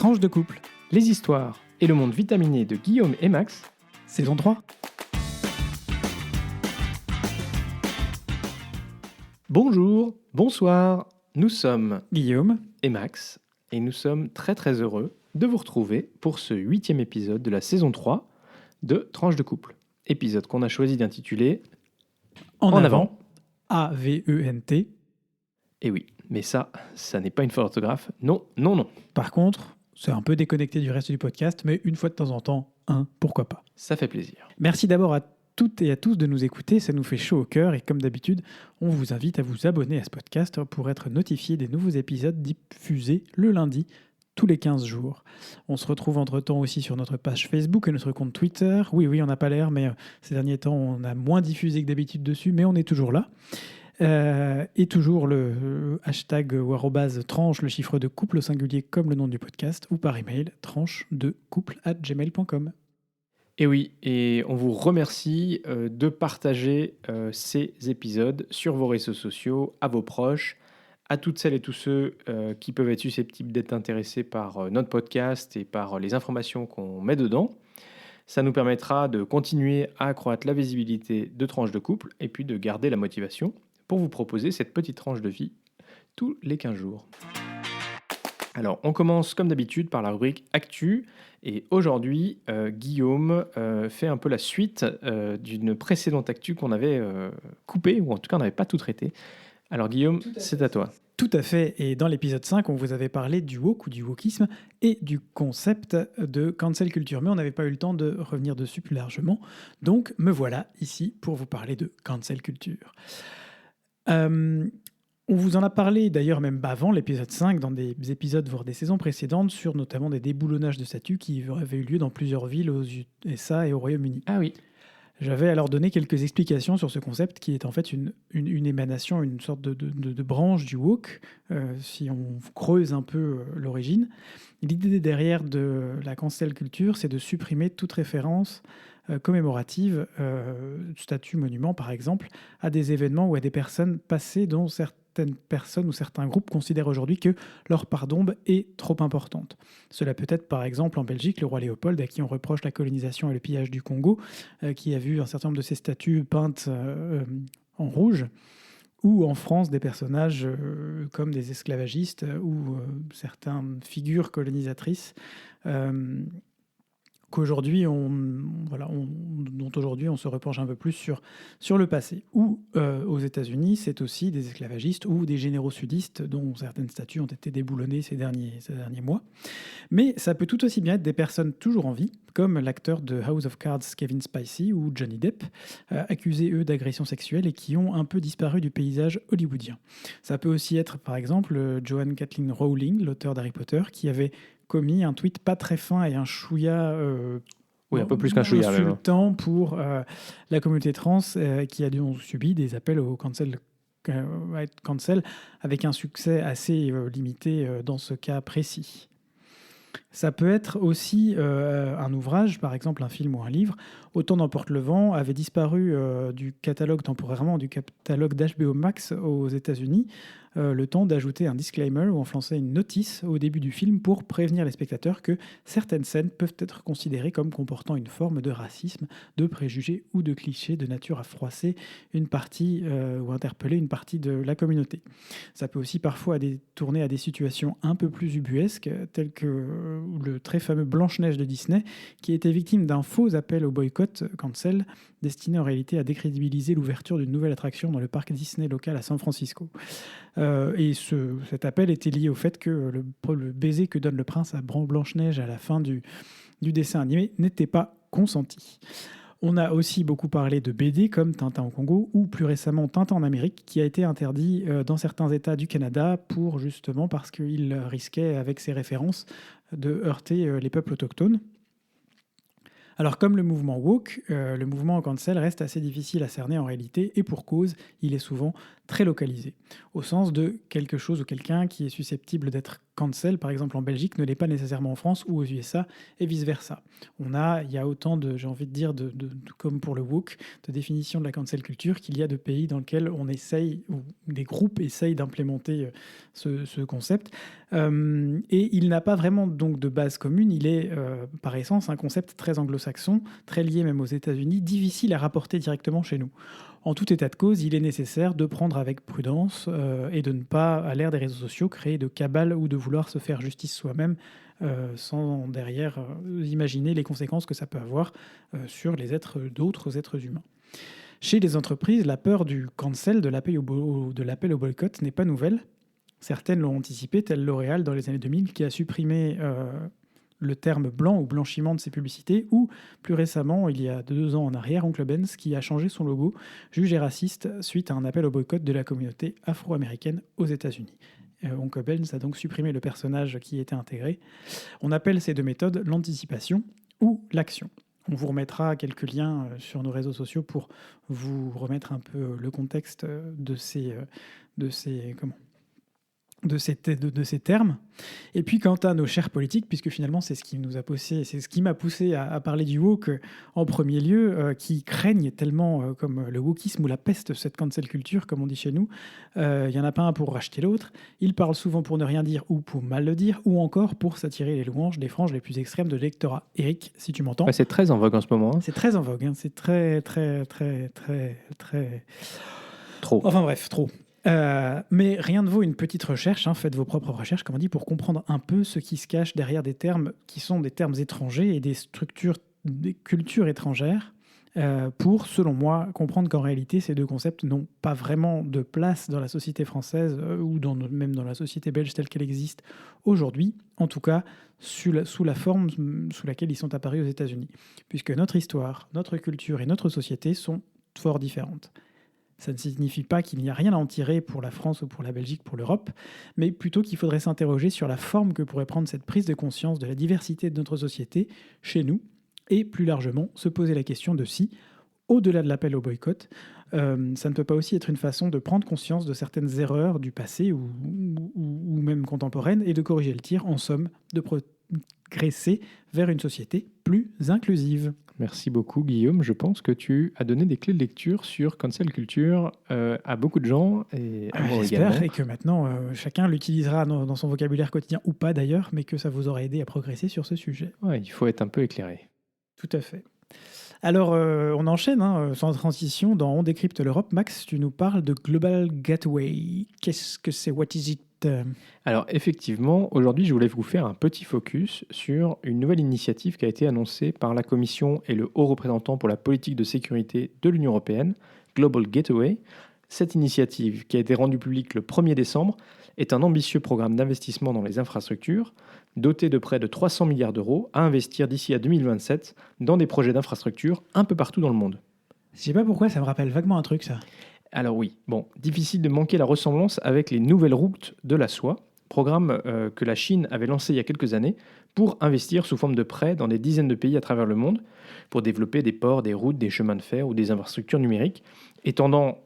Tranche de couple, les histoires et le monde vitaminé de Guillaume et Max, saison 3. Bonjour, bonsoir, nous sommes Guillaume et Max et nous sommes très très heureux de vous retrouver pour ce 8e épisode de la saison 3 de Tranche de couple. Épisode qu'on a choisi d'intituler En avant, A-V-E-N-T. Et oui, mais ça n'est pas une faute d'orthographe. Non, non, non. Par contre, c'est un peu déconnecté du reste du podcast, mais une fois de temps en temps, pourquoi pas. Ça fait plaisir. Merci d'abord à toutes et à tous de nous écouter, ça nous fait chaud au cœur et comme d'habitude, on vous invite à vous abonner à ce podcast pour être notifié des nouveaux épisodes diffusés le lundi, tous les 15 jours. On se retrouve entre-temps aussi sur notre page Facebook et notre compte Twitter. Oui, on n'a pas l'air, mais ces derniers temps, on a moins diffusé que d'habitude dessus, mais on est toujours là. Et toujours le hashtag ou arrobase tranche, le chiffre de couple au singulier comme le nom du podcast, ou par email tranche2couple@gmail.com. Et oui, et on vous remercie de partager ces épisodes sur vos réseaux sociaux, à vos proches, à toutes celles et tous ceux qui peuvent être susceptibles d'être intéressés par notre podcast et par les informations qu'on met dedans. Ça nous permettra de continuer à accroître la visibilité de Tranche de couple et puis de garder la motivation pour vous proposer cette petite tranche de vie tous les 15 jours. Alors, on commence comme d'habitude par la rubrique Actu. Et aujourd'hui, Guillaume fait un peu la suite d'une précédente Actu qu'on avait coupée, ou en tout cas on n'avait pas tout traité. Alors Guillaume, c'est à toi. Tout à fait, et dans l'épisode 5, on vous avait parlé du woke ou du wokisme et du concept de cancel culture, mais on n'avait pas eu le temps de revenir dessus plus largement. Donc, me voilà ici pour vous parler de cancel culture. On vous en a parlé d'ailleurs même avant l'épisode 5, dans des épisodes, voire des saisons précédentes, sur notamment des déboulonnages de statues qui avaient eu lieu dans plusieurs villes aux USA et au Royaume-Uni. Ah oui. J'avais alors donné quelques explications sur ce concept qui est en fait une émanation, une sorte de branche du woke, si on creuse un peu l'origine. L'idée derrière de la cancel culture, c'est de supprimer toute référence commémorative, statue, monument par exemple, à des événements ou à des personnes passées dont certaines personnes ou certains groupes considèrent aujourd'hui que leur part d'ombre est trop importante. Cela peut être par exemple en Belgique le roi Léopold à qui on reproche la colonisation et le pillage du Congo, qui a vu un certain nombre de ses statues peintes en rouge, ou en France des personnages comme des esclavagistes ou certaines figures colonisatrices dont aujourd'hui on se repenche un peu plus sur le passé. Ou aux États-Unis, c'est aussi des esclavagistes ou des généraux sudistes dont certaines statues ont été déboulonnées ces derniers mois. Mais ça peut tout aussi bien être des personnes toujours en vie, comme l'acteur de House of Cards Kevin Spacey ou Johnny Depp, accusés eux d'agression sexuelle et qui ont un peu disparu du paysage hollywoodien. Ça peut aussi être par exemple Joanne Kathleen Rowling, l'auteur d'Harry Potter, qui avait commis un tweet pas très fin et un chouïa un peu plus qu'un chouïa insultant pour la communauté trans qui a subi des appels au cancel avec un succès assez limité dans ce cas précis. Ça peut être aussi un ouvrage, par exemple un film ou un livre. Autant d'emporte le vent avait disparu du catalogue temporairement, du catalogue d'HBO Max aux États-Unis, le temps d'ajouter un disclaimer, ou en français une notice, au début du film pour prévenir les spectateurs que certaines scènes peuvent être considérées comme comportant une forme de racisme, de préjugés ou de clichés de nature à froisser une partie ou interpeller une partie de la communauté. Ça peut aussi parfois tourner à des situations un peu plus ubuesques, telles que le très fameux Blanche-Neige de Disney, qui était victime d'un faux appel au boycott cancel, destiné en réalité à décrédibiliser l'ouverture d'une nouvelle attraction dans le parc Disney local à San Francisco. Et cet appel était lié au fait que le baiser que donne le prince à Blanche-Neige à la fin du dessin animé n'était pas consenti. On a aussi beaucoup parlé de BD comme Tintin au Congo ou plus récemment Tintin en Amérique, qui a été interdit dans certains États du Canada justement parce qu'il risquait avec ses références de heurter les peuples autochtones. Alors comme le mouvement woke, le mouvement cancel reste assez difficile à cerner en réalité, et pour cause, il est souvent très localisé, au sens de quelque chose ou quelqu'un qui est susceptible d'être cancel, par exemple en Belgique, ne l'est pas nécessairement en France ou aux USA, et vice-versa. Il y a autant de, j'ai envie de dire, comme pour le woke, de définition de la cancel culture qu'il y a de pays dans lesquels on essaye, ou des groupes essayent d'implémenter ce concept. Et il n'a pas vraiment donc de base commune, il est par essence un concept très anglo-saxon, très lié même aux États-Unis, difficile à rapporter directement chez nous. En tout état de cause, il est nécessaire de prendre avec prudence et de ne pas, à l'ère des réseaux sociaux, créer de cabale ou de vouloir se faire justice soi-même sans derrière imaginer les conséquences que ça peut avoir sur d'autres êtres humains. Chez les entreprises, la peur du cancel, de l'appel au boycott, n'est pas nouvelle. Certaines l'ont anticipé, telle L'Oréal dans les années 2000, qui a supprimé le terme blanc ou blanchiment de ses publicités, ou plus récemment, il y a 2 ans en arrière, Oncle Ben's qui a changé son logo, jugé raciste suite à un appel au boycott de la communauté afro-américaine aux États-Unis. Oncle Ben's a donc supprimé le personnage qui était intégré. On appelle ces 2 méthodes l'anticipation ou l'action. On vous remettra quelques liens sur nos réseaux sociaux pour vous remettre un peu le contexte de ces termes. Et puis quant à nos chers politiques, puisque finalement c'est ce qui m'a poussé à parler du woke en premier lieu, qui craignent tellement comme le wokisme ou la peste, cette cancel culture comme on dit chez nous, il n'y en a pas un pour racheter l'autre, ils parlent souvent pour ne rien dire ou pour mal le dire, ou encore pour s'attirer les louanges des franges les plus extrêmes de l'électorat. Eric, si tu m'entends. Ouais, c'est très en vogue en ce moment. C'est très en vogue, c'est très... Trop. Enfin bref, trop. Mais rien ne vaut une petite recherche, faites vos propres recherches, comme on dit, pour comprendre un peu ce qui se cache derrière des termes qui sont des termes étrangers et des cultures étrangères, pour, selon moi, comprendre qu'en réalité, ces 2 concepts n'ont pas vraiment de place dans la société française ou même dans la société belge telle qu'elle existe aujourd'hui, en tout cas sous la forme sous laquelle ils sont apparus aux États-Unis, puisque notre histoire, notre culture et notre société sont fort différentes. Ça ne signifie pas qu'il n'y a rien à en tirer pour la France ou pour la Belgique, pour l'Europe, mais plutôt qu'il faudrait s'interroger sur la forme que pourrait prendre cette prise de conscience de la diversité de notre société chez nous, et plus largement se poser la question de si, au-delà de l'appel au boycott, ça ne peut pas aussi être une façon de prendre conscience de certaines erreurs du passé ou même contemporaines et de corriger le tir, en somme, de progresser vers une société plus inclusive. Merci beaucoup Guillaume, je pense que tu as donné des clés de lecture sur cancel culture à beaucoup de gens et à moi également. J'espère, et que maintenant chacun l'utilisera dans son vocabulaire quotidien ou pas d'ailleurs, mais que ça vous aura aidé à progresser sur ce sujet. Ouais, il faut être un peu éclairé. Tout à fait. Alors, on enchaîne, sans transition, dans On décrypte l'Europe. Max, tu nous parles de Global Gateway. Qu'est-ce que c'est? What is it? Alors effectivement, aujourd'hui je voulais vous faire un petit focus sur une nouvelle initiative qui a été annoncée par la Commission et le haut représentant pour la politique de sécurité de l'Union européenne, Global Gateway. Cette initiative, qui a été rendue publique le 1er décembre, est un ambitieux programme d'investissement dans les infrastructures, doté de près de 300 milliards d'euros à investir d'ici à 2027 dans des projets d'infrastructures un peu partout dans le monde. Je sais pas pourquoi, ça me rappelle vaguement un truc ça. Alors oui, difficile de manquer la ressemblance avec les nouvelles routes de la soie, programme que la Chine avait lancé il y a quelques années pour investir sous forme de prêts dans des dizaines de pays à travers le monde, pour développer des ports, des routes, des chemins de fer ou des infrastructures numériques, étendant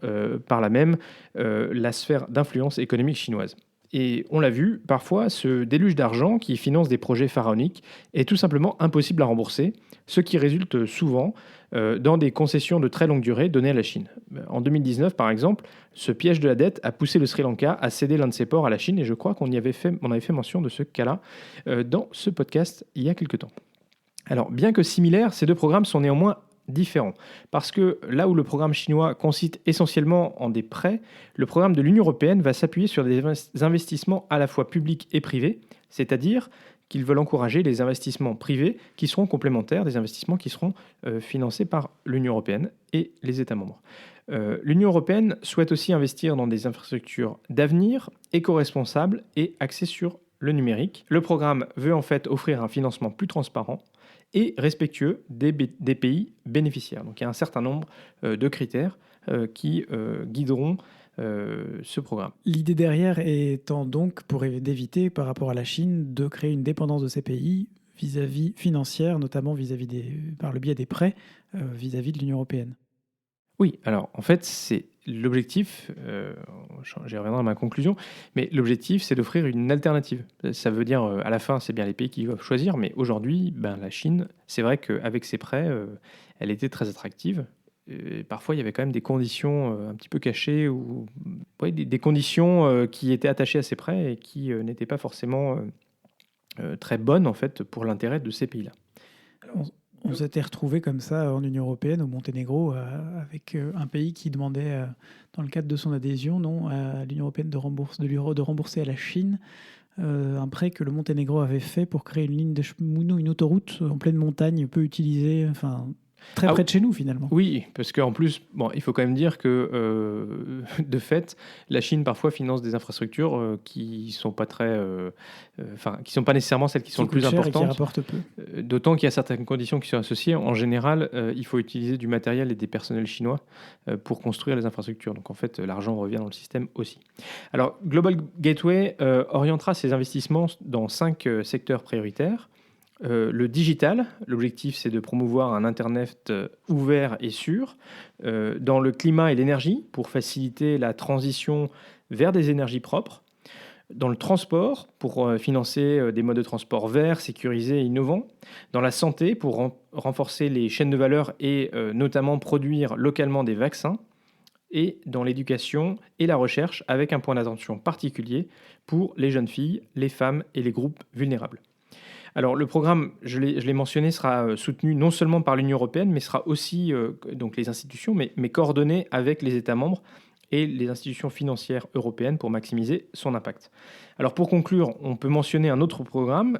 par là même la sphère d'influence économique chinoise. Et on l'a vu, parfois, ce déluge d'argent qui finance des projets pharaoniques est tout simplement impossible à rembourser, ce qui résulte souvent dans des concessions de très longue durée données à la Chine. En 2019, par exemple, ce piège de la dette a poussé le Sri Lanka à céder l'un de ses ports à la Chine, et je crois qu'on avait fait mention de ce cas-là dans ce podcast il y a quelque temps. Alors, bien que similaires, ces 2 programmes sont néanmoins différents, parce que là où le programme chinois consiste essentiellement en des prêts, le programme de l'Union européenne va s'appuyer sur des investissements à la fois publics et privés, c'est-à-dire qu'ils veulent encourager les investissements privés qui seront complémentaires des investissements qui seront financés par l'Union européenne et les États membres. L'Union européenne souhaite aussi investir dans des infrastructures d'avenir, éco-responsables et axées sur le numérique. Le programme veut en fait offrir un financement plus transparent et respectueux des pays bénéficiaires. Donc il y a un certain nombre de critères qui guideront ce programme. L'idée derrière étant donc, pour d'éviter par rapport à la Chine, de créer une dépendance de ces pays vis-à-vis financière, notamment par le biais des prêts vis-à-vis de l'Union européenne. Oui, alors en fait, c'est l'objectif, j'y reviendrai dans ma conclusion, mais l'objectif, c'est d'offrir une alternative. Ça veut dire, à la fin, c'est bien les pays qui doivent choisir, mais aujourd'hui, ben, la Chine, c'est vrai qu'avec ses prêts, elle était très attractive. Et parfois, il y avait quand même des conditions un petit peu cachées ou ouais, des conditions qui étaient attachées à ces prêts et qui n'étaient pas forcément très bonnes en fait pour l'intérêt de ces pays-là. On, on s'était retrouvé comme ça en Union européenne, au Monténégro, avec un pays qui demandait, dans le cadre de son adhésion, non, à l'Union européenne de rembourser à la Chine un prêt que le Monténégro avait fait pour créer une ligne de chemin, une autoroute en pleine montagne, peu utilisée, enfin très Ah, près de chez nous finalement. oui, parce qu'en plus, bon, il faut quand même dire que de fait, la Chine parfois finance des infrastructures qui sont pas très, enfin, qui sont pas nécessairement celles qui sont Qui le plus coûte cher et qui importantes. rapporte peu. D'autant qu'il y a certaines conditions qui sont associées. En général, il faut utiliser du matériel et des personnels chinois pour construire les infrastructures. Donc en fait, l'argent revient dans le système aussi. Alors, Global Gateway orientera ses investissements dans 5 secteurs prioritaires. Le digital, l'objectif c'est de promouvoir un Internet ouvert et sûr. Dans le climat et l'énergie, pour faciliter la transition vers des énergies propres. Dans le transport, pour financer des modes de transport verts, sécurisés et innovants. Dans la santé, pour renforcer les chaînes de valeur et notamment produire localement des vaccins. Et dans l'éducation et la recherche, avec un point d'attention particulier pour les jeunes filles, les femmes et les groupes vulnérables. Alors le programme, je l'ai mentionné, sera soutenu non seulement par l'Union européenne, mais sera aussi, donc les institutions, mais coordonné avec les États membres et les institutions financières européennes pour maximiser son impact. Alors pour conclure, on peut mentionner un autre programme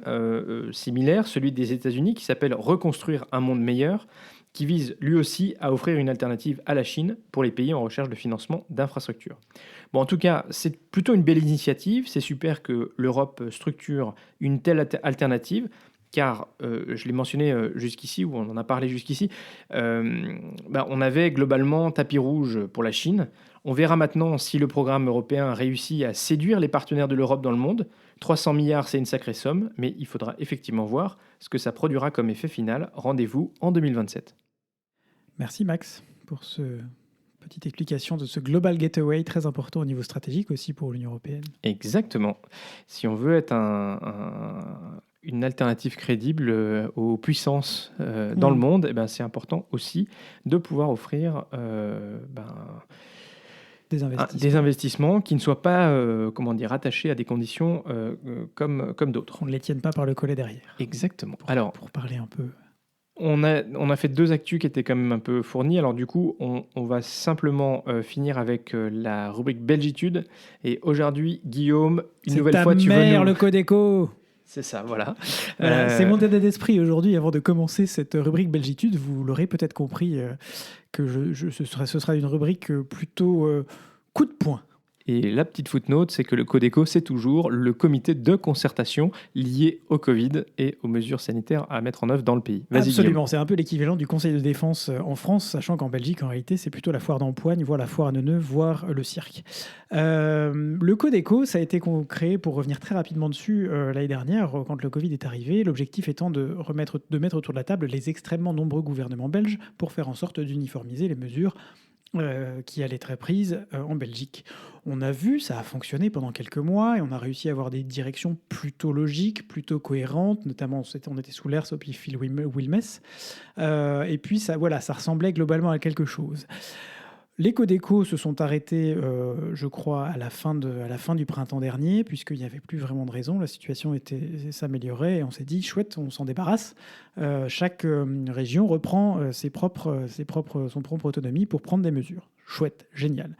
similaire, celui des États-Unis, qui s'appelle Reconstruire un monde meilleur, qui vise lui aussi à offrir une alternative à la Chine pour les pays en recherche de financement d'infrastructures. Bon, en tout cas, c'est plutôt une belle initiative. C'est super que l'Europe structure une telle alternative, car je l'ai mentionné jusqu'ici, ou on en a parlé jusqu'ici, on avait globalement tapis rouge pour la Chine. On verra maintenant si le programme européen réussit à séduire les partenaires de l'Europe dans le monde. 300 milliards, c'est une sacrée somme, mais il faudra effectivement voir ce que ça produira comme effet final. Rendez-vous en 2027. Merci Max pour ce petite explication de ce Global Gateway très important au niveau stratégique aussi pour l'Union européenne. Exactement. Si on veut être une alternative crédible aux puissances dans le monde, eh ben, c'est important aussi de pouvoir offrir des investissements qui ne soient pas attachés à des conditions comme d'autres. On ne les tienne pas par le collet derrière. Exactement. Pour parler un peu... On a fait 2 actus qui étaient quand même un peu fournis. Alors du coup, on va simplement finir avec la rubrique Belgitude. Et aujourd'hui, Guillaume, une nouvelle fois, tu veux nous... le Codeco. C'est ça, voilà. C'est mon état d'esprit aujourd'hui. Avant de commencer cette rubrique Belgitude, vous l'aurez peut-être compris que ce sera une rubrique plutôt coup de poing. Et la petite footnote, c'est que le Codeco, c'est toujours le comité de concertation lié au Covid et aux mesures sanitaires à mettre en œuvre dans le pays. Vas-y, Absolument, Guillaume. c'est un peu l'équivalent du Conseil de défense en France, sachant qu'en Belgique, en réalité, c'est plutôt la foire d'Empoigne, voire la foire à Neuneu, voire le cirque. Le Codeco, ça a été créé, pour revenir très rapidement dessus, l'année dernière, quand le Covid est arrivé, l'objectif étant de mettre autour de la table les extrêmement nombreux gouvernements belges pour faire en sorte d'uniformiser les mesures qui allait être prise en Belgique. On a vu, ça a fonctionné pendant quelques mois et on a réussi à avoir des directions plutôt logiques, plutôt cohérentes, notamment on était sous l'ère Sophie Phil Wilmès, et puis ça ressemblait globalement à quelque chose. Les Codeco se sont arrêtés, je crois, à la fin du printemps dernier, puisqu'il n'y avait plus vraiment de raison. La situation s'améliorait et on s'est dit, chouette, on s'en débarrasse. Chaque région reprend son propre autonomie pour prendre des mesures. Chouette, génial.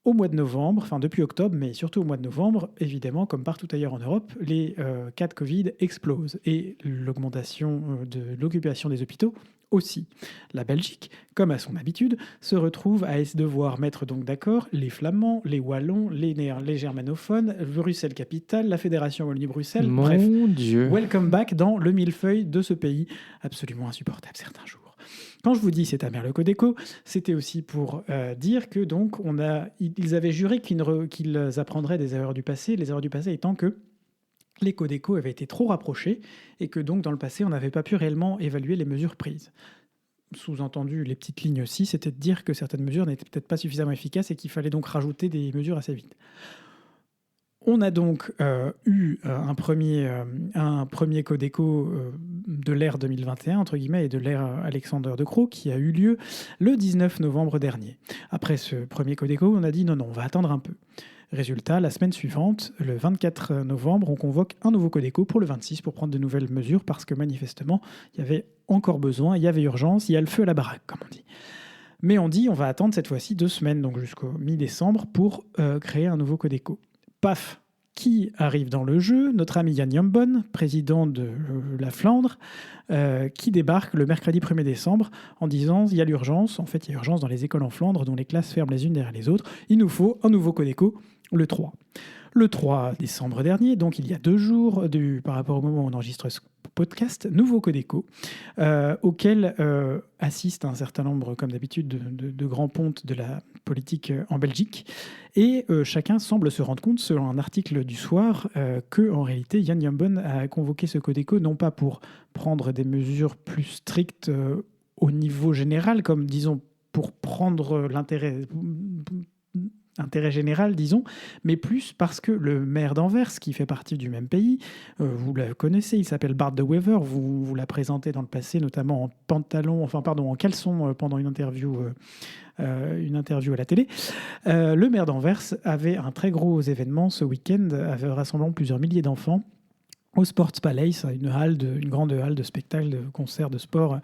Au mois de novembre, enfin depuis octobre, mais surtout au mois de novembre, évidemment, comme partout ailleurs en Europe, les cas de Covid explosent et l'augmentation de l'occupation des hôpitaux aussi. La Belgique, comme à son habitude, se retrouve à devoir mettre donc d'accord les Flamands, les Wallons, les germanophones, Bruxelles-Capitale, la Fédération Wallonie-Bruxelles, bref, Dieu. Welcome back dans le millefeuille de ce pays absolument insupportable certains jours. Quand je vous dis c'est amer le Codeco, c'était aussi pour dire que donc ils avaient juré qu'ils apprendraient des erreurs du passé, les erreurs du passé étant que les Codeco avaient été trop rapprochés et que donc dans le passé on n'avait pas pu réellement évaluer les mesures prises. sous-entendu, les petites lignes aussi, c'était de dire que certaines mesures n'étaient peut-être pas suffisamment efficaces et qu'il fallait donc rajouter des mesures assez vite. On a donc eu un premier Codeco de l'ère 2021, entre guillemets, et de l'ère Alexander De Croo, qui a eu lieu le 19 novembre dernier. Après ce premier Codeco, on a dit non, on va attendre un peu. Résultat, la semaine suivante, le 24 novembre, on convoque un nouveau Codeco pour le 26 pour prendre de nouvelles mesures parce que manifestement, il y avait encore besoin, il y avait urgence, il y a le feu à la baraque, comme on dit. Mais on dit on va attendre cette fois-ci 2 semaines, donc jusqu'au mi-décembre, pour créer un nouveau Codeco. Paf, qui arrive dans le jeu? Notre ami Jan Jambon, président de la Flandre, qui débarque le mercredi 1er décembre en disant il y a l'urgence, en fait il y a urgence dans les écoles en Flandre dont les classes ferment les unes derrière les autres, il nous faut un nouveau Codeco le 3. Le 3 décembre dernier, donc il y a 2 jours par rapport au moment où on enregistre ce podcast, nouveau Codeco, auquel assistent un certain nombre, comme d'habitude, de grands pontes de la politique en Belgique. Et chacun semble se rendre compte, selon un article du soir, que en réalité, Jan Jambon a convoqué ce Codeco non pas pour prendre des mesures plus strictes au niveau général, comme disons pour prendre l'intérêt général, disons, mais plus parce que le maire d'Anvers, qui fait partie du même pays, vous le connaissez, il s'appelle Bart de Wever, vous l'a présenté dans le passé, notamment en caleçon pendant une interview à la télé. Le maire d'Anvers avait un très gros événement ce week-end, rassemblant plusieurs milliers d'enfants au Sports Palace, une grande halle de spectacle, de concert, de sport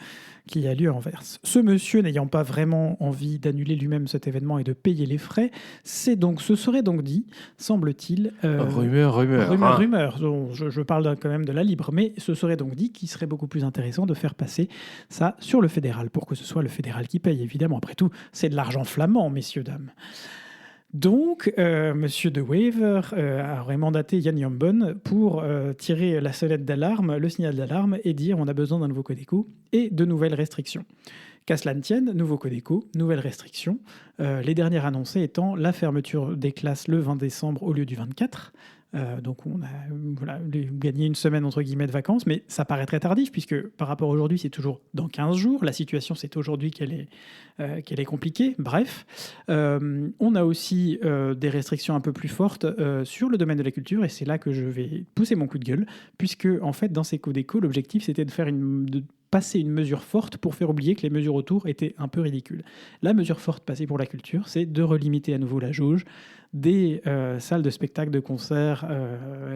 qui a lieu à Anvers. Ce monsieur n'ayant pas vraiment envie d'annuler lui-même cet événement et de payer les frais, ce serait donc dit, semble-t-il... Rumeur. Je parle quand même de la libre, mais ce serait donc dit qu'il serait beaucoup plus intéressant de faire passer ça sur le fédéral, pour que ce soit le fédéral qui paye, évidemment. Après tout, c'est de l'argent flamand, messieurs, dames. Donc, Monsieur De Wever aurait mandaté Jan Jambon pour tirer la sonnette d'alarme, le signal d'alarme, et dire on a besoin d'un nouveau Codeco et de nouvelles restrictions. Qu'à cela ne tienne, nouveau Codeco, nouvelles restrictions, les dernières annoncées étant la fermeture des classes le 20 décembre au lieu du 24. Donc on a gagné une semaine entre guillemets de vacances, mais ça paraît très tardif puisque par rapport à aujourd'hui c'est toujours dans 15 jours. La situation c'est aujourd'hui qu'elle est compliquée. Bref, on a aussi des restrictions un peu plus fortes sur le domaine de la culture et c'est là que je vais pousser mon coup de gueule puisque en fait dans ces Codeco l'objectif c'était de passer une mesure forte pour faire oublier que les mesures autour étaient un peu ridicules. La mesure forte passée pour la culture, c'est de relimiter à nouveau la jauge des salles de spectacle, de concerts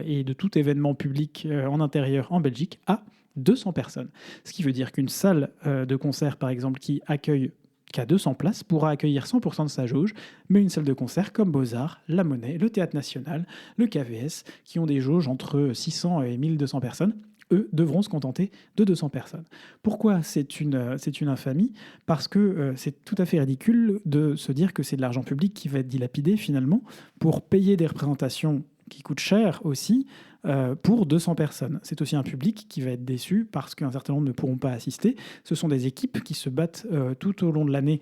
et de tout événement public en intérieur en Belgique à 200 personnes. Ce qui veut dire qu'une salle de concert, par exemple, qui a 200 places, pourra accueillir 100% de sa jauge, mais une salle de concert comme Beaux-Arts, La Monnaie, le Théâtre National, le KVS, qui ont des jauges entre 600 et 1200 personnes, eux devront se contenter de 200 personnes. Pourquoi c'est une infamie? Parce que c'est tout à fait ridicule de se dire que c'est de l'argent public qui va être dilapidé finalement pour payer des représentations qui coûtent cher aussi pour 200 personnes. C'est aussi un public qui va être déçu parce qu'un certain nombre ne pourront pas assister. Ce sont des équipes qui se battent tout au long de l'année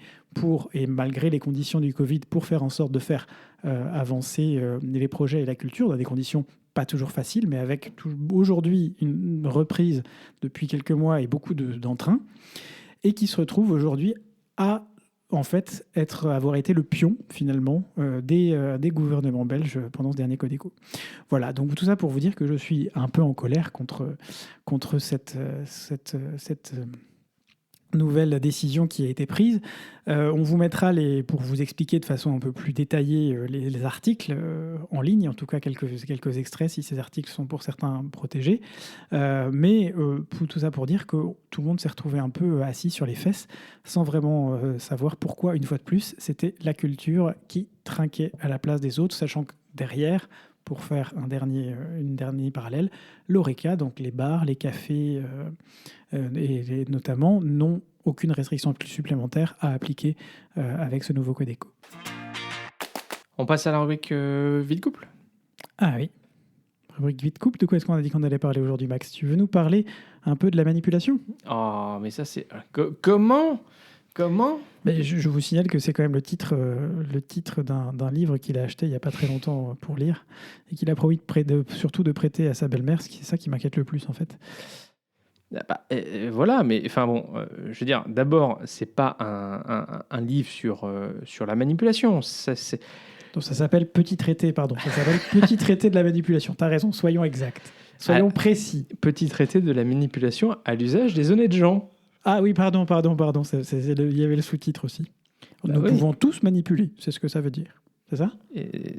et malgré les conditions du Covid, pour faire en sorte de faire avancer les projets et la culture dans des conditions pas toujours faciles, mais avec aujourd'hui une reprise depuis quelques mois et beaucoup d'entrain, et qui se retrouvent aujourd'hui à en fait avoir été le pion finalement des gouvernements belges pendant ce dernier Codeco. Voilà, donc tout ça pour vous dire que je suis un peu en colère contre cette nouvelle décision qui a été prise. On vous mettra pour vous expliquer de façon un peu plus détaillée les articles en ligne, en tout cas quelques extraits si ces articles sont pour certains protégés. Mais tout ça pour dire que tout le monde s'est retrouvé un peu assis sur les fesses sans vraiment savoir pourquoi, une fois de plus, c'était la culture qui trinquait à la place des autres, sachant que derrière, pour faire une dernière parallèle, l'Horeca, donc les bars, les cafés et notamment, n'ont aucune restriction supplémentaire à appliquer avec ce nouveau Codeco. On passe à la rubrique vie de couple. Ah oui, rubrique vie de couple. De quoi est-ce qu'on a dit qu'on allait parler aujourd'hui, Max? Tu veux nous parler un peu de la manipulation? Oh, mais ça c'est... Comment Mais je vous signale que c'est quand même le titre d'un livre qu'il a acheté il n'y a pas très longtemps pour lire et qu'il a promis surtout de prêter à sa belle-mère, c'est ça qui m'inquiète le plus en fait. Voilà, mais enfin bon, je veux dire, d'abord, c'est pas un livre sur la manipulation. Donc ça s'appelle Petit traité, pardon. Ça s'appelle Petit traité de la manipulation. T'as raison, soyons exacts. Soyons précis. Petit traité de la manipulation à l'usage des honnêtes gens. Ah oui, pardon. Il y avait le sous-titre aussi. Nous pouvons tous manipuler, c'est ce que ça veut dire. C'est ça ?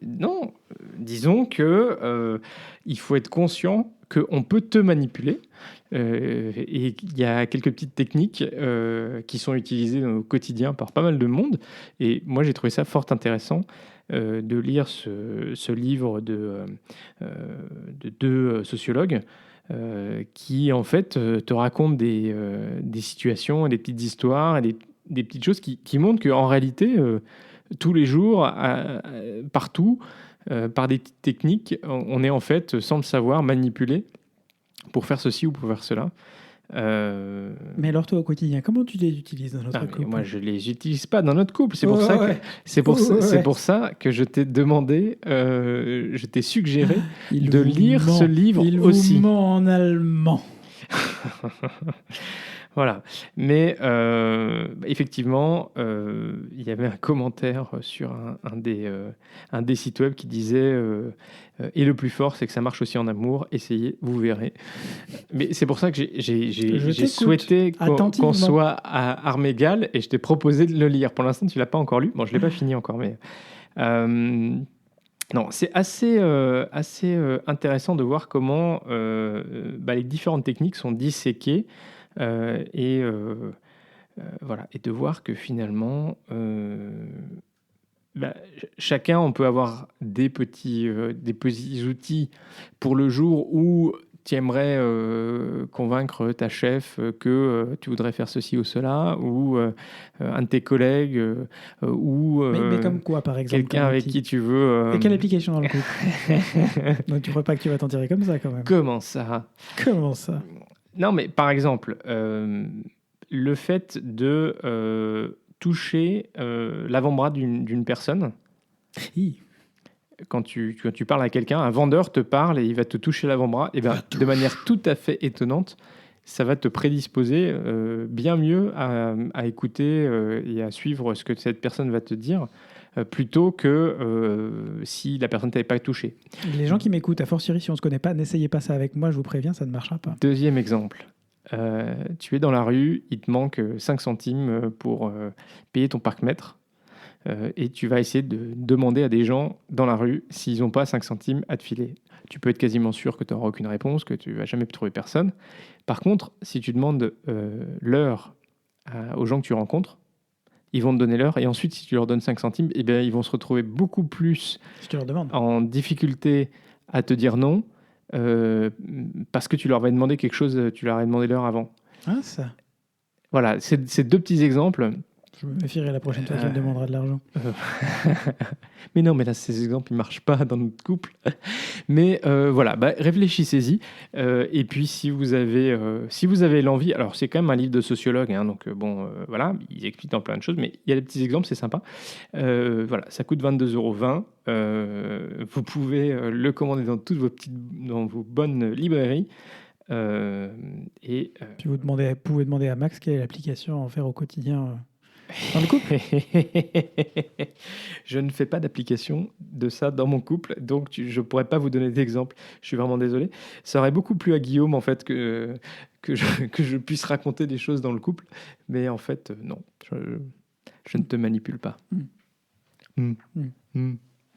Non, disons que il faut être conscient qu'on peut te manipuler. Et il y a quelques petites techniques qui sont utilisées au quotidien par pas mal de monde. Et moi, j'ai trouvé ça fort intéressant de lire ce livre de deux sociologues qui, en fait, te racontent des situations, des petites histoires et des petites choses qui montrent qu'en réalité, tous les jours, partout, par des petites techniques, on est en fait, sans le savoir, manipulé pour faire ceci ou pour faire cela. Mais alors toi, au quotidien, comment tu les utilises dans notre couple ? Moi, je ne les utilise pas dans notre couple. C'est pour ça que je t'ai demandé, je t'ai suggéré de lire ce livre aussi. Il vous ment en allemand. Voilà. Mais effectivement, il y avait un commentaire sur un des sites web qui disait et le plus fort, c'est que ça marche aussi en amour. Essayez, vous verrez. Mais c'est pour ça que j'ai souhaité qu'on soit à armes égales et je t'ai proposé de le lire. Pour l'instant, tu l'as pas encore lu. Bon, je l'ai pas fini encore, mais non, c'est assez intéressant de voir comment les différentes techniques sont disséquées. Et voilà, et de voir que finalement, chacun, on peut avoir des petits outils pour le jour où tu aimerais convaincre ta chef que tu voudrais faire ceci ou cela, ou un de tes collègues, ou mais comme quoi, par exemple, quelqu'un avec qui tu veux... Et quelle application dans le couple ? Donc tu ne crois pas que tu vas t'en tirer comme ça, quand même ? Comment ça ? Non, mais par exemple, le fait de toucher l'avant-bras d'une personne. Quand tu parles à quelqu'un, un vendeur te parle et il va te toucher l'avant-bras, et de manière tout à fait étonnante, ça va te prédisposer bien mieux à écouter et à suivre ce que cette personne va te dire, plutôt que si la personne ne t'avait pas touché. Les gens qui m'écoutent, à fortiori, si on ne se connaît pas, n'essayez pas ça avec moi, je vous préviens, ça ne marchera pas. Deuxième exemple. Tu es dans la rue, il te manque 5 centimes pour payer ton parc-mètre et tu vas essayer de demander à des gens dans la rue s'ils n'ont pas 5 centimes à te filer. Tu peux être quasiment sûr que tu n'auras aucune réponse, que tu ne vas jamais trouver personne. Par contre, si tu demandes l'heure aux gens que tu rencontres, ils vont te donner l'heure et ensuite, si tu leur donnes 5 centimes, ils vont se retrouver beaucoup plus en difficulté à te dire non. Parce que tu leur avais demandé quelque chose, tu leur avais demandé l'heure avant. Ah, ça. Voilà, c'est deux petits exemples. Je me méfierai la prochaine fois qu'il me demandera de l'argent. Mais non, mais là, ces exemples, ils ne marchent pas dans notre couple. Mais voilà, réfléchissez-y. Et puis, si vous avez l'envie... Alors, c'est quand même un livre de sociologue, hein, donc voilà, ils expliquent dans plein de choses, mais il y a des petits exemples, c'est sympa. Voilà, ça coûte 22,20 €. Vous pouvez le commander dans vos bonnes librairies. Puis vous pouvez demander à Max quelle est l'application à en faire au quotidien dans le couple. Je ne fais pas d'application de ça dans mon couple, donc je ne pourrais pas vous donner d'exemple. Je suis vraiment désolé. Ça aurait beaucoup plu à Guillaume, en fait, que je puisse raconter des choses dans le couple. Mais en fait, non, je ne te manipule pas.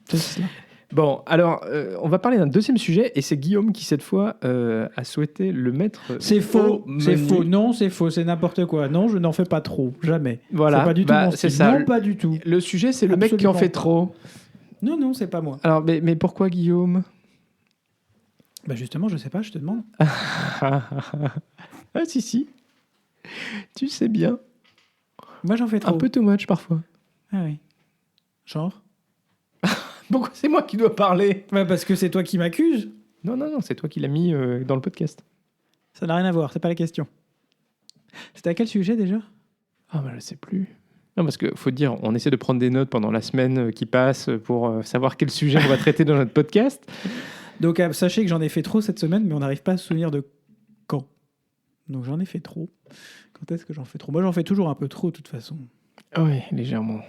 C'est cela. Bon, alors, on va parler d'un deuxième sujet, et c'est Guillaume qui, cette fois, a souhaité le mettre... C'est faux, c'est faux, non, c'est faux, c'est n'importe quoi. Non, je n'en fais pas trop, jamais. Voilà, c'est pas du tout mon style. Ça. Non, pas du tout. Le sujet, c'est le mec qui en fait trop. Non, c'est pas moi. Alors, mais pourquoi Guillaume ? Justement, je sais pas, je te demande. Ah, si. Tu sais bien. Moi, j'en fais trop. Un peu too much, parfois. Ah oui. Genre ? Pourquoi c'est moi qui dois parler ? Parce que c'est toi qui m'accuses. Non, c'est toi qui l'as mis dans le podcast. Ça n'a rien à voir, c'est pas la question. C'était à quel sujet déjà ? Je sais plus. Non, parce qu'il faut dire, on essaie de prendre des notes pendant la semaine qui passe pour savoir quel sujet on va traiter dans notre podcast. Donc sachez que j'en ai fait trop cette semaine, mais on n'arrive pas à se souvenir de quand. Donc j'en ai fait trop. Quand est-ce que j'en fais trop? Moi, j'en fais toujours un peu trop, de toute façon. Oui, légèrement.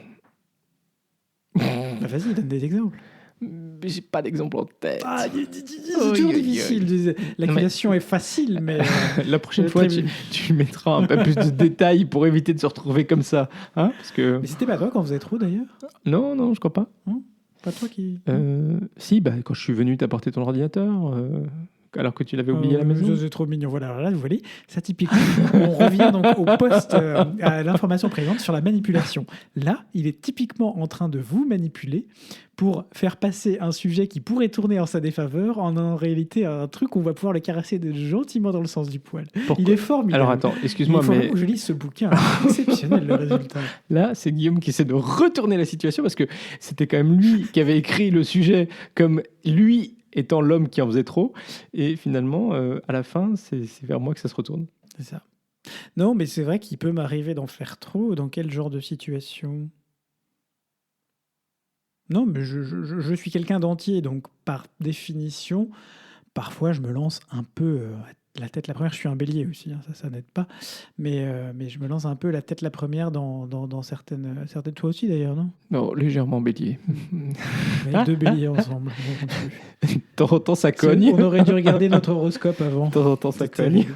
Bah, vas-y, donne des exemples. Mais j'ai pas d'exemple en tête. C'est toujours difficile. L'accusation est facile, mais... La prochaine fois, tu mettras un peu plus de détails pour éviter de se retrouver comme ça. Hein, parce que... Mais c'était pas toi quand on faisait trop, d'ailleurs? Non, je crois pas. Pas toi qui... Si, quand je suis venu t'apporter ton ordinateur, alors que tu l'avais oublié à la maison. C'est trop mignon. Voilà, alors là, vous voyez, ça typiquement, on revient donc au poste, à l'information présente sur la manipulation. Là, il est typiquement en train de vous manipuler pour faire passer un sujet qui pourrait tourner en sa défaveur en réalité un truc où on va pouvoir le caresser gentiment dans le sens du poil. Pourquoi? Il est formidable. Alors attends, excuse-moi, il faut mais... que je lise ce bouquin. C'est exceptionnel le résultat. Là, c'est Guillaume qui essaie de retourner la situation parce que c'était quand même lui qui avait écrit le sujet comme lui étant l'homme qui en faisait trop. Et finalement, à la fin, c'est vers moi que ça se retourne. C'est ça. Non, mais c'est vrai qu'il peut m'arriver d'en faire trop. Dans quel genre de situation? Non, mais je suis quelqu'un d'entier, donc par définition, parfois je me lance un peu la tête la première. Je suis un bélier aussi, hein, ça n'aide pas. Mais je me lance un peu la tête la première dans certaines... Toi aussi d'ailleurs, non? Non, légèrement bélier. Deux béliers ensemble. De temps en temps, ça cogne. On aurait dû regarder notre horoscope avant. De temps en temps, ça cogne.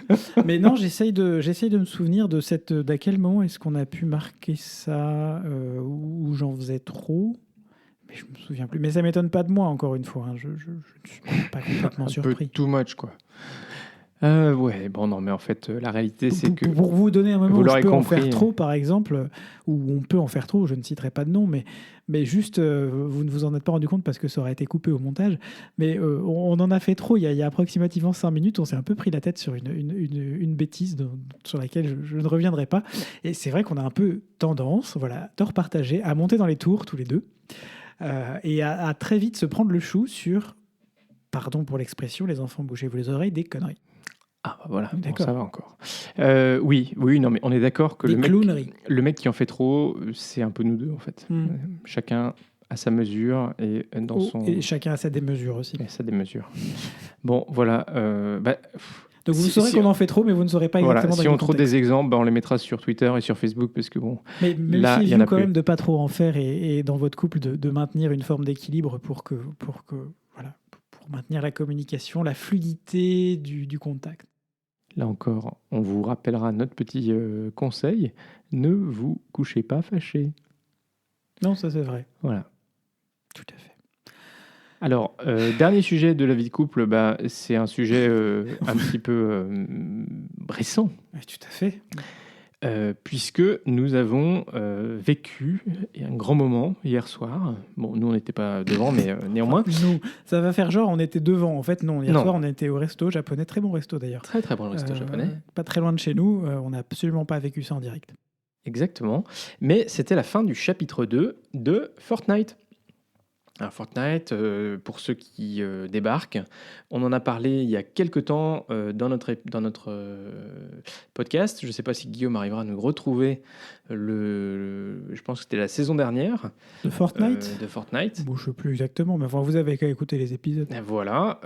Mais non, j'essaye de me souvenir d'à quel moment est-ce qu'on a pu marquer ça où j'en faisais trop. Mais je me souviens plus. Mais ça m'étonne pas de moi, encore une fois. Hein. Je ne suis pas complètement surpris. Un peu too much, quoi. Ouais, bon, non, mais en fait, la réalité, c'est que... Pour vous donner un moment où je peux en faire trop, par exemple, où on peut en faire trop, je ne citerai pas de nom, mais juste, vous ne vous en êtes pas rendu compte parce que ça aurait été coupé au montage, mais on en a fait trop. Il y a approximativement 5 minutes, on s'est un peu pris la tête sur une bêtise sur laquelle je ne reviendrai pas. Et c'est vrai qu'on a un peu tendance, voilà, de repartager, à monter dans les tours, tous les deux, et à très vite se prendre le chou sur, pardon pour l'expression, les enfants, bouchez-vous les oreilles, des conneries. Ah bah voilà, bon, ça va encore. Oui, non, mais on est d'accord que le mec qui en fait trop, c'est un peu nous deux en fait. Chacun à sa mesure et dans son... Et chacun a sa démesure aussi. Et sa démesure. Bon, voilà. Donc vous saurez qu'on en fait trop, mais vous ne saurez pas exactement si on trouve des exemples, on les mettra sur Twitter et sur Facebook parce que bon. Mais méfiez-vous quand même de pas trop en faire et dans votre couple de maintenir une forme d'équilibre pour maintenir la communication, la fluidité du contact. Là encore, on vous rappellera notre petit conseil, ne vous couchez pas fâché. Non, ça c'est vrai. Voilà. Tout à fait. Alors, dernier sujet de la vie de couple, c'est un sujet un petit peu récent. Oui, tout à fait. Puisque nous avons vécu un grand moment hier soir. Bon, nous, on n'était pas devant, mais néanmoins. Nous, ça va faire genre, on était devant. En fait, non. Hier soir, on était au resto japonais. Très bon resto, d'ailleurs. Très, très bon resto japonais. Pas très loin de chez nous. On n'a absolument pas vécu ça en direct. Exactement. Mais c'était la fin du chapitre 2 de Fortnite. Alors Fortnite, pour ceux qui débarquent, on en a parlé il y a quelques temps dans notre podcast. Je ne sais pas si Guillaume arrivera à nous retrouver je pense que c'était la saison dernière. De Fortnite Bon, je ne sais plus exactement, mais enfin, vous avez qu'à écouter les épisodes. Voilà.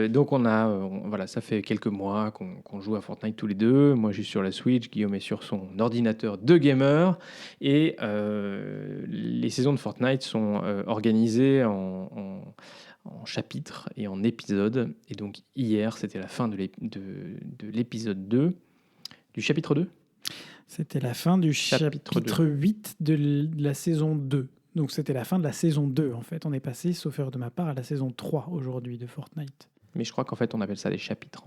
Donc voilà, ça fait quelques mois qu'on joue à Fortnite tous les deux. Moi, je suis sur la Switch, Guillaume est sur son ordinateur de gamer. Et les saisons de Fortnite sont organisées en chapitres et en épisodes. Et donc hier, c'était la fin de l'épisode 2. Du chapitre 2 ? C'était la fin du chapitre 8 de la saison 2. Donc c'était la fin de la saison 2 en fait. On est passé, sauf erreur de ma part, à la saison 3 aujourd'hui de Fortnite. Mais je crois qu'en fait on appelle ça les chapitres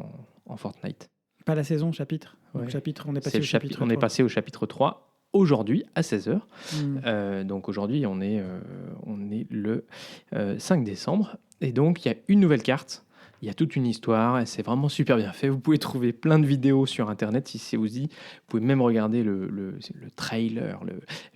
en Fortnite. Pas la saison, chapitre. Ouais. Donc, chapitre, on est passé au chapitre 3. On est passé au chapitre 3 aujourd'hui à 16h. Donc aujourd'hui on est le 5 décembre. Et donc il y a une nouvelle carte. Il y a toute une histoire et c'est vraiment super bien fait. Vous pouvez trouver plein de vidéos sur Internet si c'est vous dit. Vous pouvez même regarder le trailer,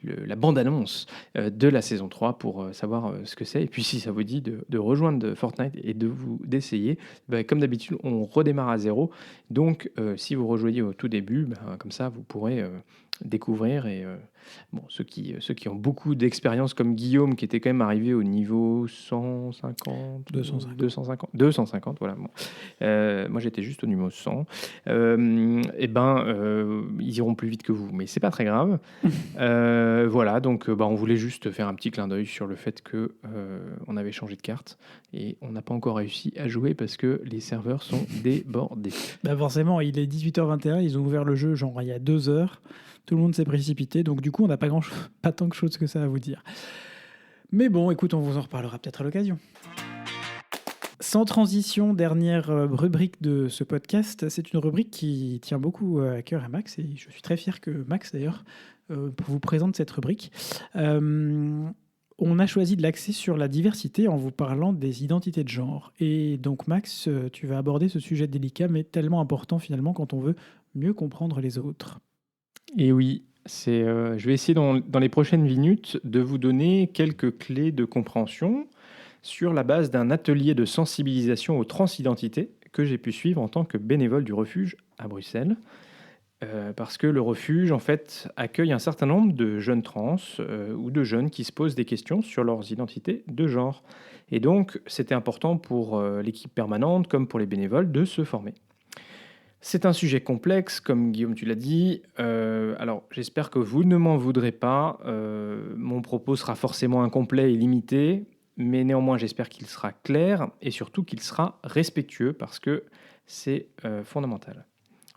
la bande-annonce de la saison 3 pour savoir ce que c'est. Et puis si ça vous dit de rejoindre Fortnite et d'essayer, comme d'habitude, on redémarre à zéro. Donc si vous rejoignez au tout début, comme ça, vous pourrez découvrir. Et bon, ceux qui ont beaucoup d'expérience, comme Guillaume, qui était quand même arrivé au niveau 150, 250, voilà. Bon. Moi, j'étais juste au niveau 100. Ils iront plus vite que vous, mais c'est pas très grave. Voilà, donc on voulait juste faire un petit clin d'œil sur le fait que on avait changé de carte et on n'a pas encore réussi à jouer parce que les serveurs sont débordés. Bah forcément, il est 18h21, ils ont ouvert le jeu genre il y a 2 heures. Tout le monde s'est précipité, donc du coup, on n'a pas tant de choses que ça à vous dire. Mais bon, écoute, on vous en reparlera peut-être à l'occasion. Sans transition, dernière rubrique de ce podcast. C'est une rubrique qui tient beaucoup à cœur à Max, et je suis très fier que Max, d'ailleurs, vous présente cette rubrique. On a choisi de l'axer sur la diversité en vous parlant des identités de genre. Et donc, Max, tu vas aborder ce sujet délicat, mais tellement important finalement quand on veut mieux comprendre les autres. Et oui, je vais essayer dans les prochaines minutes de vous donner quelques clés de compréhension sur la base d'un atelier de sensibilisation aux transidentités que j'ai pu suivre en tant que bénévole du refuge à Bruxelles. Parce que le refuge, en fait, accueille un certain nombre de jeunes trans ou de jeunes qui se posent des questions sur leurs identités de genre. Et donc, c'était important pour l'équipe permanente comme pour les bénévoles de se former. C'est un sujet complexe, comme Guillaume, tu l'as dit. Alors, j'espère que vous ne m'en voudrez pas. Mon propos sera forcément incomplet et limité, mais néanmoins, j'espère qu'il sera clair et surtout qu'il sera respectueux parce que c'est fondamental.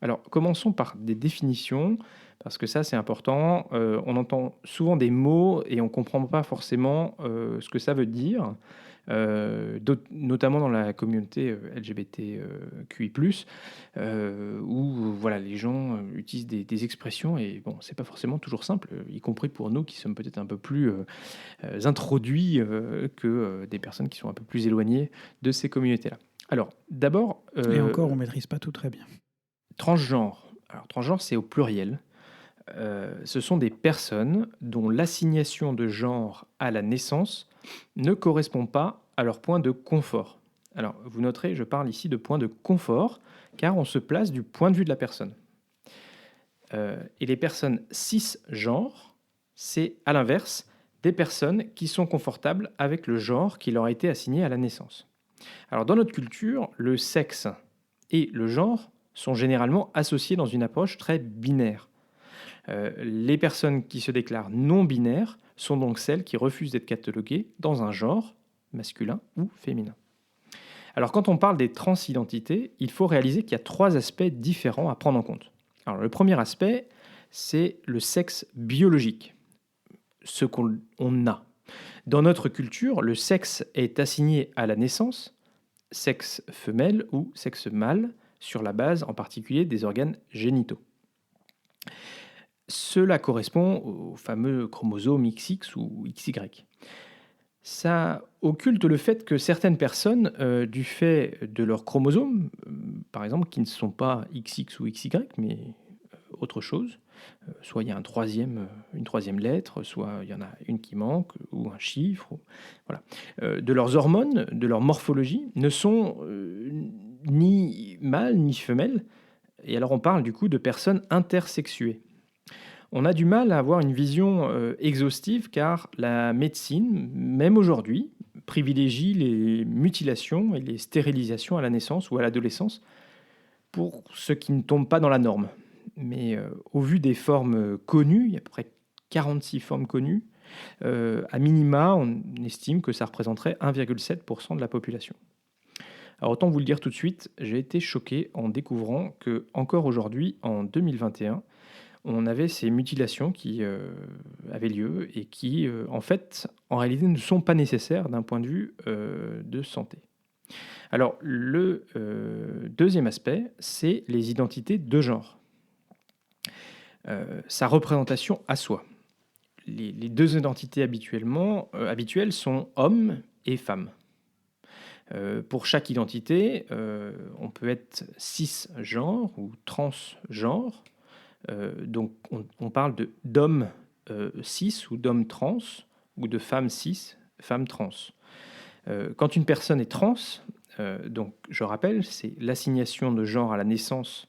Alors, commençons par des définitions, parce que ça, c'est important. On entend souvent des mots et on ne comprend pas forcément ce que ça veut dire, notamment dans la communauté LGBTQI+, où voilà, les gens utilisent des expressions et bon, c'est pas forcément toujours simple, y compris pour nous qui sommes peut-être un peu plus introduits que des personnes qui sont un peu plus éloignées de ces communautés-là. Alors, d'abord... Et encore, on ne maîtrise pas tout très bien. Transgenre. Alors, transgenre, c'est au pluriel. Ce sont des personnes dont l'assignation de genre à la naissance ne correspond pas à leur point de confort. Alors, vous noterez, je parle ici de point de confort, car on se place du point de vue de la personne. Et les personnes cisgenres, c'est à l'inverse des personnes qui sont confortables avec le genre qui leur a été assigné à la naissance. Alors, dans notre culture, le sexe et le genre sont généralement associés dans une approche très binaire. Les personnes qui se déclarent non binaires sont donc celles qui refusent d'être cataloguées dans un genre masculin ou féminin. Alors quand on parle des transidentités, il faut réaliser qu'il y a 3 aspects différents à prendre en compte. Alors le premier aspect, c'est le sexe biologique, ce qu'on a. Dans notre culture, le sexe est assigné à la naissance, sexe femelle ou sexe mâle, sur la base en particulier des organes génitaux. Cela correspond au fameux chromosome XX ou XY. Ça occulte le fait que certaines personnes, du fait de leurs chromosomes, par exemple, qui ne sont pas XX ou XY, mais autre chose, soit il y a une troisième lettre, soit il y en a une qui manque, ou un chiffre, voilà. De leurs hormones, de leur morphologie, ne sont ni mâles ni femelles. Et alors on parle du coup de personnes intersexuées. On a du mal à avoir une vision exhaustive car la médecine, même aujourd'hui, privilégie les mutilations et les stérilisations à la naissance ou à l'adolescence pour ceux qui ne tombent pas dans la norme. Mais au vu des formes connues, il y a à peu près 46 formes connues, à minima, on estime que ça représenterait 1,7% de la population. Alors autant vous le dire tout de suite, j'ai été choqué en découvrant que encore aujourd'hui, en 2021, on avait ces mutilations qui avaient lieu et qui, en réalité, ne sont pas nécessaires d'un point de vue de santé. Alors, le deuxième aspect, c'est les identités de genre. Sa représentation à soi. Les 2 identités habituelles sont homme et femme. Pour chaque identité, on peut être cisgenre ou transgenre. Donc on parle d'homme cis ou d'homme trans ou de femme cis, femme trans. Quand une personne est trans, donc je rappelle, c'est l'assignation de genre à la naissance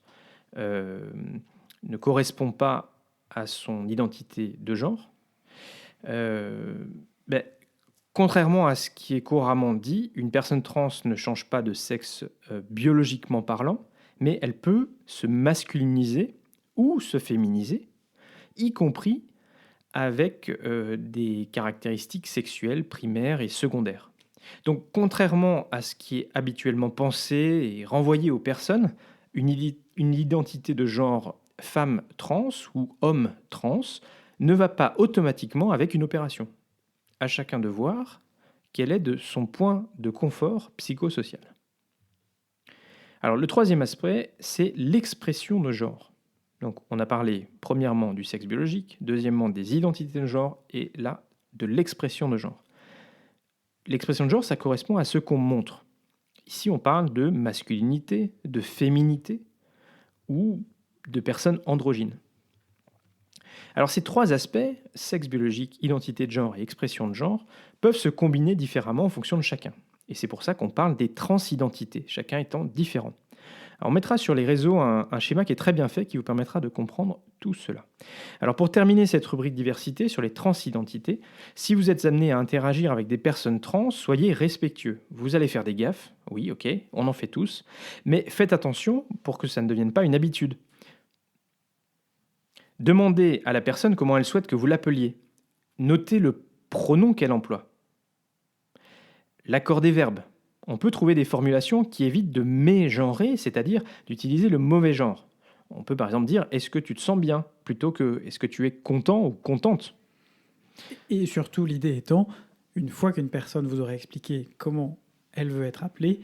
ne correspond pas à son identité de genre. Ben, contrairement à ce qui est couramment dit, une personne trans ne change pas de sexe biologiquement parlant, mais elle peut se masculiniser ou se féminiser, y compris avec des caractéristiques sexuelles primaires et secondaires. Donc, contrairement à ce qui est habituellement pensé et renvoyé aux personnes, une identité de genre femme trans ou homme trans ne va pas automatiquement avec une opération. À chacun de voir quel est de son point de confort psychosocial. Alors, le troisième aspect, c'est l'expression de genre. Donc, on a parlé premièrement du sexe biologique, deuxièmement des identités de genre, et là, de l'expression de genre. L'expression de genre, ça correspond à ce qu'on montre. Ici, on parle de masculinité, de féminité ou de personnes androgynes. Alors, ces trois aspects, sexe biologique, identité de genre et expression de genre, peuvent se combiner différemment en fonction de chacun. Et c'est pour ça qu'on parle des transidentités, chacun étant différent. Alors, on mettra sur les réseaux un schéma qui est très bien fait, qui vous permettra de comprendre tout cela. Alors, pour terminer cette rubrique diversité sur les transidentités, si vous êtes amené à interagir avec des personnes trans, soyez respectueux. Vous allez faire des gaffes, oui, ok, on en fait tous, mais faites attention pour que ça ne devienne pas une habitude. Demandez à la personne comment elle souhaite que vous l'appeliez. Notez le pronom qu'elle emploie. L'accord des verbes. On peut trouver des formulations qui évitent de mégenrer, c'est-à-dire d'utiliser le mauvais genre. On peut par exemple dire « est-ce que tu te sens bien ?» plutôt que « est-ce que tu es content ou contente ?» Et surtout, l'idée étant, une fois qu'une personne vous aura expliqué comment elle veut être appelée,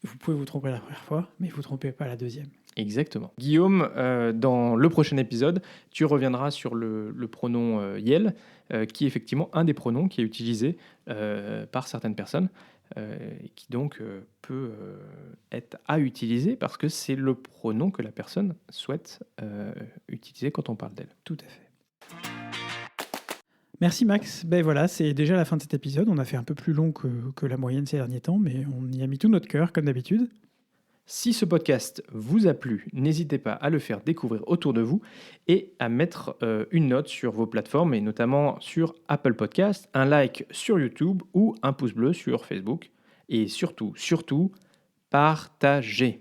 vous pouvez vous tromper la première fois, mais vous ne trompez pas la deuxième. Exactement. Guillaume, dans le prochain épisode, tu reviendras sur le pronom Yel, qui est effectivement un des pronoms qui est utilisé par certaines personnes, et qui donc peut être à utiliser parce que c'est le pronom que la personne souhaite utiliser quand on parle d'elle. Tout à fait. Merci Max. Ben voilà, c'est déjà la fin de cet épisode. On a fait un peu plus long que la moyenne ces derniers temps, mais on y a mis tout notre cœur, comme d'habitude. Si ce podcast vous a plu, n'hésitez pas à le faire découvrir autour de vous et à mettre une note sur vos plateformes, et notamment sur Apple Podcast, un like sur YouTube ou un pouce bleu sur Facebook. Et surtout, partagez.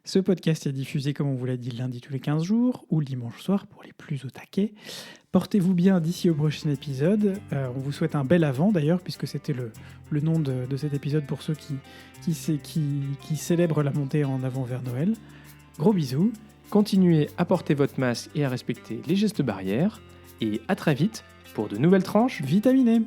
Ce podcast est diffusé, comme on vous l'a dit, lundi tous les 15 jours ou le dimanche soir pour les plus au taquet. Portez-vous bien d'ici au prochain épisode. On vous souhaite un bel avant d'ailleurs, puisque c'était le nom de cet épisode pour ceux qui célèbrent la montée en avant vers Noël. Gros bisous. Continuez à porter votre masque et à respecter les gestes barrières. Et à très vite pour de nouvelles tranches vitaminées.